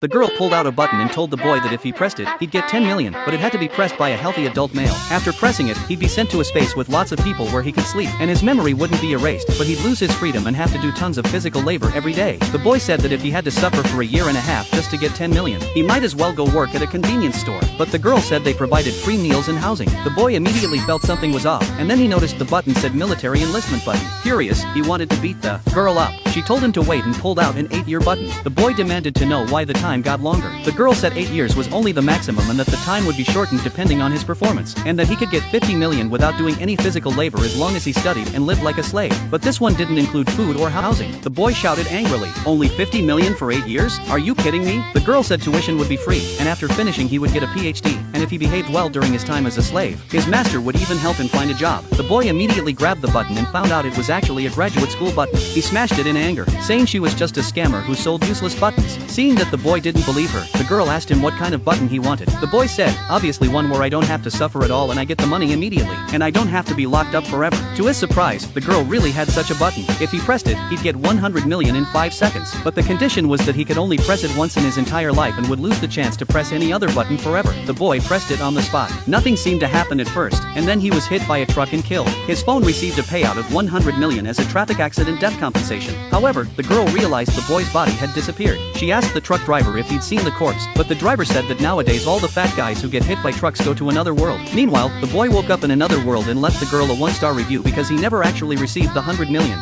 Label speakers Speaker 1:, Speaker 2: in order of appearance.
Speaker 1: The girl pulled out a button and told the boy that if he pressed it, he'd get 10 million, but it had to be pressed by a healthy adult male. After pressing it, he'd be sent to a space with lots of people where he could sleep, and his memory wouldn't be erased, but he'd lose his freedom and have to do tons of physical labor every day. The boy said that if he had to suffer for a year and a half just to get 10 million, he might as well go work at a convenience store. But the girl said they provided free meals and housing. The boy immediately felt something was off, and then he noticed the button said military enlistment button. Furious, he wanted to beat the girl up. She told him to wait and pulled out an 8-year button. The boy demanded to know why the time got longer. The girl said 8 years was only the maximum and that the time would be shortened depending on his performance, and that he could get 50 million without doing any physical labor as long as he studied and lived like a slave. But this one didn't include food or housing. The boy shouted angrily, "Only 50 million for 8 years? Are you kidding me?" The girl said tuition would be free, and after finishing he would get a PhD, and if he behaved well during his time as a slave, his master would even help him find a job. The boy immediately grabbed the button and found out it was actually a graduate school button. He smashed it in anger, saying she was just a scammer who sold useless buttons. Seeing that the boy didn't believe her, the girl asked him what kind of button he wanted. The boy said, "Obviously one where I don't have to suffer at all and I get the money immediately, and I don't have to be locked up forever." To his surprise, the girl really had such a button. If he pressed it, he'd get 100 million in 5 seconds. But the condition was that he could only press it once in his entire life and would lose the chance to press any other button forever. The boy pressed it on the spot. Nothing seemed to happen at first, and then he was hit by a truck and killed. His phone received a payout of 100 million as a traffic accident death compensation. However, the girl realized the boy's body had disappeared. She asked the truck driver if he'd seen the corpse, but the driver said that nowadays all the fat guys who get hit by trucks go to another world. Meanwhile, the boy woke up in another world and left the girl a 1-star review because he never actually received the 100 million.